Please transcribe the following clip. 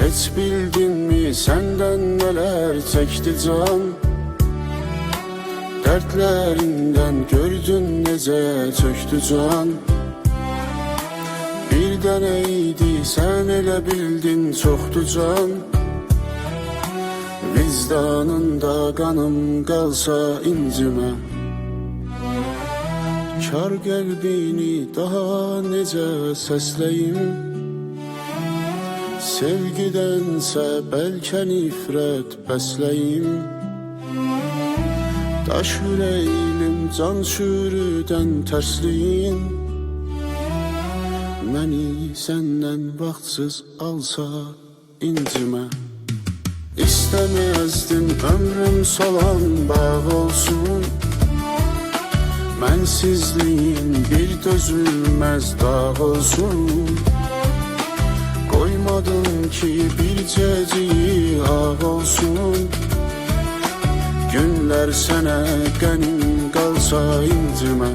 Hiç bildin mi senden neler çekti can? Dertlerinden gördün nece çöktü can. Bir deneydi sen ele bildin çoktu can. Vicdanında kanım kalsa incime. Kar qəlbini daha necə səsləyim? Sevgidənsə bəlkə nifrət bəsləyim. Daş ürəylim can şürüdən tərsliyin. Məni səndən vaxtsız alsa incimə. İstəməzdim ömrüm solan bağ olsun. Mənsizliyin bir dözülməz dağ olsun. Koymadın ki bir cəciyi ağ olsun. Günlər sənə qənim qalsa incimə.